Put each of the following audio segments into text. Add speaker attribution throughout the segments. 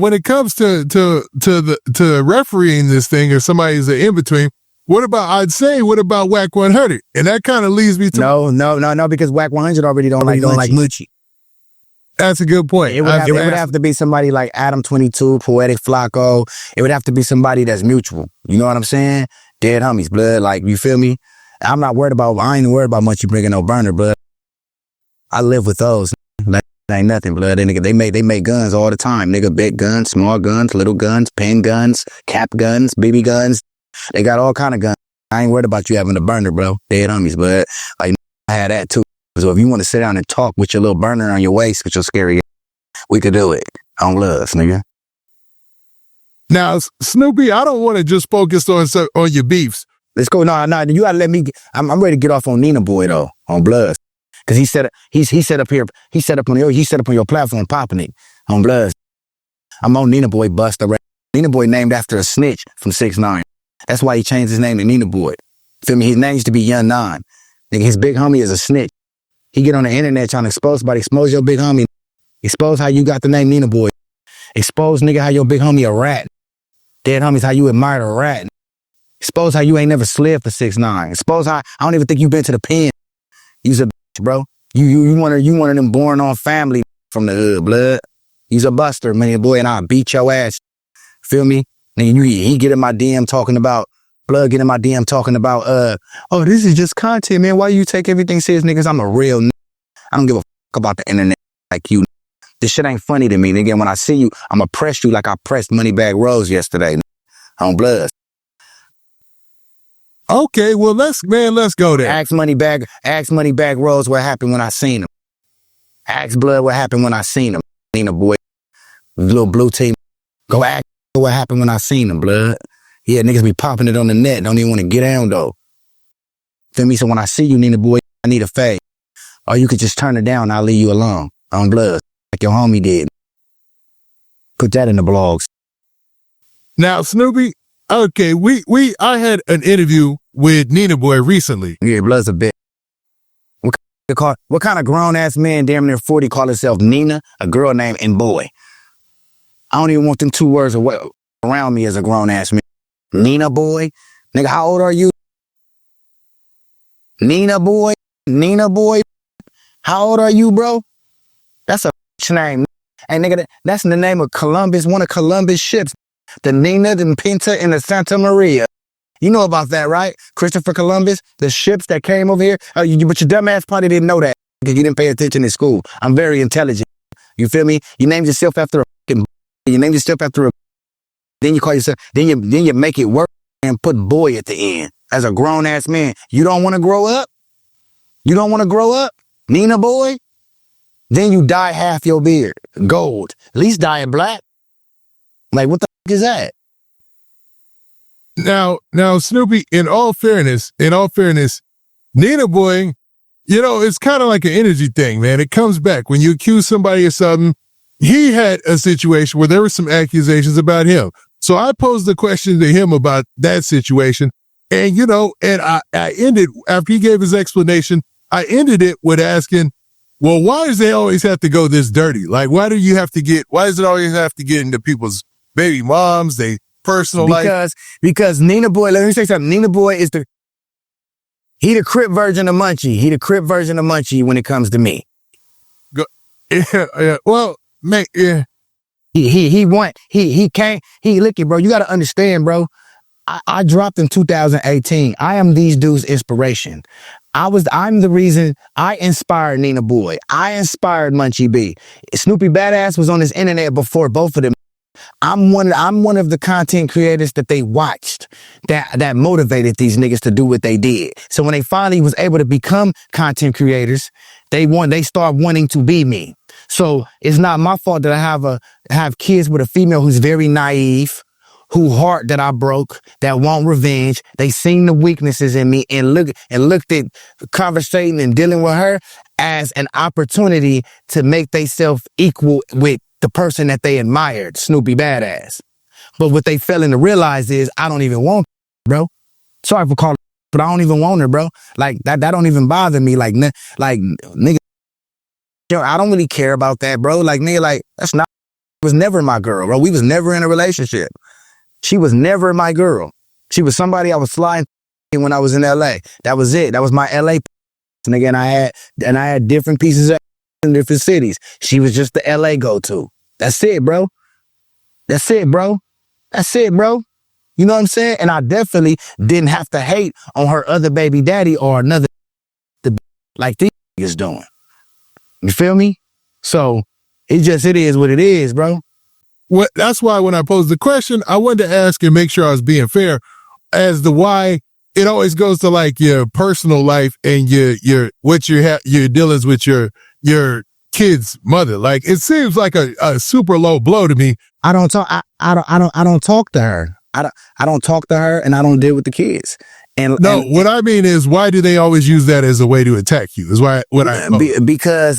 Speaker 1: when it comes to refereeing this thing, or somebody's in between, what about Whack 100? And that kind of leads me to
Speaker 2: no, because Whack 100 already don't like Moochie.
Speaker 1: That's a good point.
Speaker 2: It would have to be somebody like Adam 22, Poetic Flacco. It would have to be somebody that's mutual. You know what I'm saying? Dead homies, blood. Like, you feel me? I ain't worried about Munchie bringing no burner, blood. I live with those. That ain't nothing, blood. They make guns all the time, nigga. Big guns, small guns, little guns, pen guns, cap guns, BB guns. They got all kind of guns. I ain't worried about you having a burner, bro. Dead homies, but like, I had that too. So if you want to sit down and talk with your little burner on your waist with your scary, we could do it. On love, nigga.
Speaker 1: Now, Snoopy, I don't want to just focus on your beefs.
Speaker 2: Let's go. No, you gotta let me. I'm ready to get off on Nina Boy though, on Bloods, because he set up on your platform, popping it on Bloods. I'm on Nina Boy bust. Nina Boy named after a snitch from 6ix9ine. That's why he changed his name to Nina Boy. Feel me? His name used to be Young Nine. Nigga, his big homie is a snitch. He get on the internet trying to expose your big homie. Expose how you got the name Nina Boy. Expose, nigga, how your big homie a rat. Dead homies, how you admired a rat. Expose how you ain't never slid for 6ix9ine. Expose how I don't even think you been to the pen. You's a bitch, bro. You one of them born on family from the hood, blood. You's a buster, man, boy, and I'll beat your ass. Feel me? Nigga, he get in my DM talking about, Blood get in my DM talking about, oh, this is just content, man. Why you take everything serious, niggas? I'm a real nigga. I don't give a fuck about the internet like you. This shit ain't funny to me, nigga. When I see you, I'ma press you like I pressed MoneyBag Rose yesterday, on Blood.
Speaker 1: Okay, well, let's go there.
Speaker 2: Ask MoneyBag Rose what happened when I seen him. Ask Blood what happened when I seen him. Nina Boy, little blue team. Go ask what happened when I seen him, Blood. Yeah, niggas be popping it on the net. Don't even want to get down, though. Feel me? So when I see you, Nina Boy, I need a fade. Or you could just turn it down and I'll leave you alone. On Blood, like your homie did. Put that in the blogs.
Speaker 1: Now, Snoopy, okay, I had an interview with Nina Boy recently.
Speaker 2: Yeah, Blood's a bit. What kind of grown-ass man, damn near 40, call himself Nina, a girl named and Boy? I don't even want them two words around me as a grown-ass man. Nina Boy? Nigga, how old are you? Nina Boy? How old are you, bro? That's a name. Hey, nigga, that's in the name of Columbus, one of Columbus ships. The Nina, the Pinta, and the Santa Maria. You know about that, right? Christopher Columbus, the ships that came over here. But your dumb ass probably didn't know that because you didn't pay attention in school. I'm very intelligent. You feel me? You named yourself after then you call yourself, then you make it work and put boy at the end. As a grown ass man, you don't want to grow up? You don't want to grow up? Nina Boy? Then you dye half your beard. Gold. At least dye it black. Like, what the fuck is that?
Speaker 1: Now, Snoopy, in all fairness, Nina Boy, you know, it's kind of like an energy thing, man. It comes back. When you accuse somebody of something, he had a situation where there were some accusations about him. So I posed the question to him about that situation. And, you know, and I ended, after he gave his explanation, I ended it with asking, well, why does they always have to go this dirty? Like, why does it always have to get into people's baby moms, they personal life?
Speaker 2: Because Nina Boy, let me say something. Nina Boy is he the Crip version of Munchie. He the Crip version of Munchie when it comes to me.
Speaker 1: Yeah, well, man, yeah.
Speaker 2: He can't, look it, bro. You got to understand, bro. I dropped in 2018. I am these dudes' inspiration. I'm the reason I inspired Nina Boy. I inspired Munchie B. Snoopy Badazz was on this internet before both of them. I'm one of the content creators that they watched that motivated these niggas to do what they did. So when they finally was able to become content creators, they start wanting to be me. So it's not my fault that I have kids with a female who's very naive, who heart that I broke, that want revenge. They seen the weaknesses in me and looked at conversating and dealing with her as an opportunity to make themselves equal with the person that they admired, Snoopy Badazz. But what they failing to realize is I don't even want her, bro. Sorry for calling, but I don't even want her, bro. Like that don't even bother me. Like nigga, I don't really care about that, bro. Like nigga, like that's not was never my girl, bro. We was never in a relationship. She was never my girl. She was somebody I was sliding when I was in LA. That was it. That was my LA. And again, I had different pieces in different cities. She was just the LA go-to. That's it, bro. That's it, bro. That's it, bro. You know what I'm saying? And I definitely didn't have to hate on her other baby daddy or another like these niggas doing. You feel me? So it is what it is, bro.
Speaker 1: Well, that's why when I posed the question, I wanted to ask and make sure I was being fair as to why it always goes to like your personal life and your dealings with your kid's mother. Like it seems like a super low blow to me.
Speaker 2: I don't talk to her. I don't talk to her and I don't deal with the kids.
Speaker 1: What I mean is, why do they always use that as a way to attack you? Is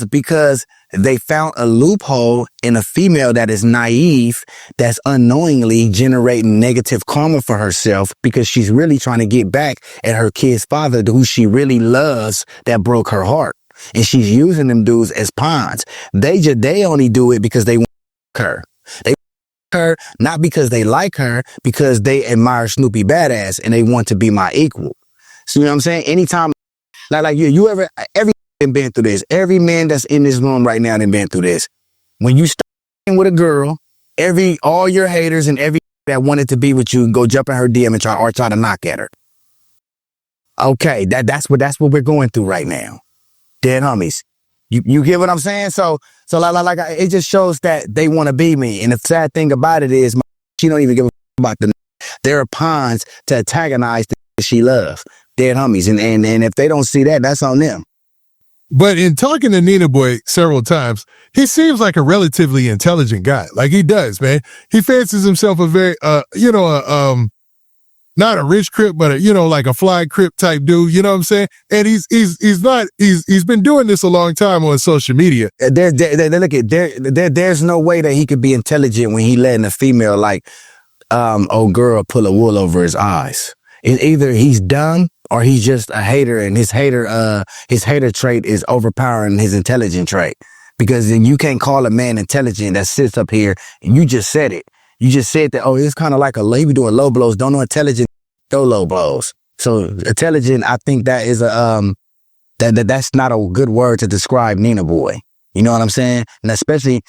Speaker 2: because they found a loophole in a female that is naive, that's unknowingly generating negative karma for herself because she's really trying to get back at her kid's father, who she really loves, that broke her heart. And she's using them dudes as pawns. They only do it because they want her. They her not because they like her, because they admire Snoopy Badazz and they want to be my equal. So you know what I'm saying? Anytime like you ever, every been through this. Every man that's in this room right now done been through this. When you start with a girl, all your haters and every that wanted to be with you go jump in her DM and try to knock at her. Okay, that's what we're going through right now. Dead homies. You get what I'm saying? So like it just shows that they want to be me. And the sad thing about it is, she don't even give a about the. They're pawns to antagonize the she loves. Dead homies, and if they don't see that, that's on them.
Speaker 1: But in talking to Nina Boy several times, he seems like a relatively intelligent guy. Like he does, man. He fancies himself a very, not a rich Crip, but like a fly Crip type dude. You know what I'm saying? And he's been doing this a long time on social media.
Speaker 2: There's no way that he could be intelligent when he letting a female like, old girl pull a wool over his eyes. It's either he's dumb or he's just a hater, and his hater trait is overpowering his intelligent trait. Because then you can't call a man intelligent that sits up here and you just said it. You just said that, it's kind of like he be doing low blows. Don't know intelligent, throw low blows. So intelligent, I think that is that's not a good word to describe Nina Boy. You know what I'm saying? And especially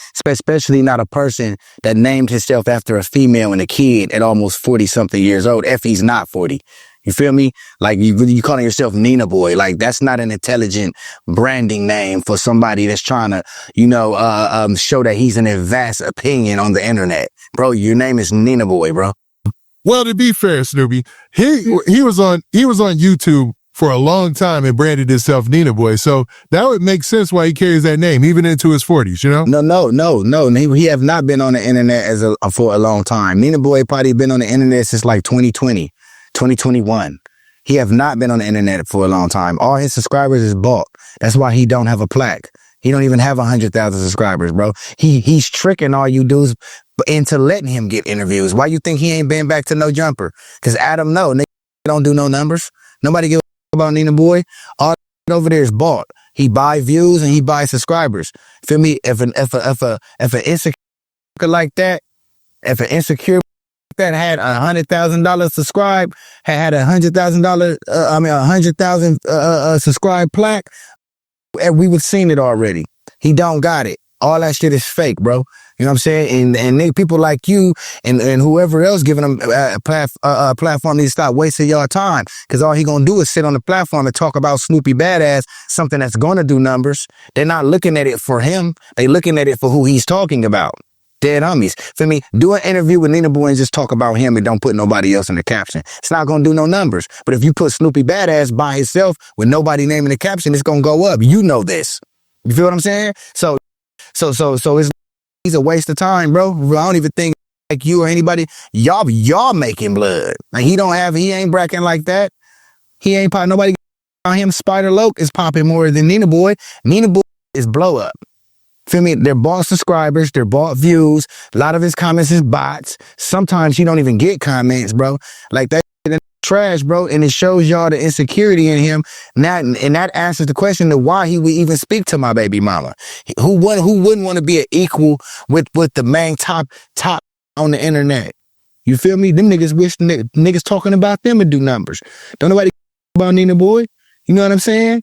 Speaker 2: not a person that named himself after a female and a kid at almost 40 something years old, if he's not 40. You feel me? Like you calling yourself Nina Boy. Like that's not an intelligent branding name for somebody that's trying to, show that he's an vast opinion on the internet. Bro, your name is Nina Boy, bro.
Speaker 1: Well, to be fair, Snoopy, he was on YouTube for a long time and branded himself Nina Boy. So that would make sense why he carries that name even into his 40s, you know?
Speaker 2: No. He have not been on the internet for a long time. Nina Boy probably been on the internet since like 2020. 2021. He have not been on the internet for a long time. All his subscribers is bought. That's why he don't have a plaque. He don't even have 100,000 subscribers, bro. He's tricking all you dudes into letting him get interviews. Why you think he ain't been back to No Jumper? Because Adam, nigga don't do no numbers. Nobody give a about Nina Boy. All over there is bought. He buy views and he buy subscribers. Feel me? If an insecure like that, if an insecure that had $100,000 subscribe, had $100,000 subscribe plaque, we would seen it already. He don't got it. All that shit is fake, bro. You know what I'm saying? And people like you and whoever else giving them a platform need to stop wasting your time. Because all he gonna do is sit on the platform and talk about Snoopy Badazz, something that's gonna do numbers. They're not looking at it for him. They looking at it for who he's talking about. Dead homies. For me, do an interview with Nina Boy and just talk about him and don't put nobody else in the caption. It's not going to do no numbers. But if you put Snoopy Badazz by himself with nobody naming the caption, it's going to go up. You know this. You feel what I'm saying? So he's a waste of time, bro. I don't even think like you or anybody, y'all making blood. Like he ain't bracking like that. He ain't popping. Nobody on him. Spider Loke is popping more than Nina Boy. Nina Boy is blow up. Feel me? They're bought subscribers. They're bought views. A lot of his comments is bots. Sometimes you don't even get comments, bro. Like that trash, bro, and it shows y'all the insecurity in him. And that answers the question of why he would even speak to my baby mama. Who wouldn't want to be an equal with the main top on the internet? You feel me? Them niggas wish niggas talking about them would do numbers. Don't nobody about Nina Boy. You know what I'm saying?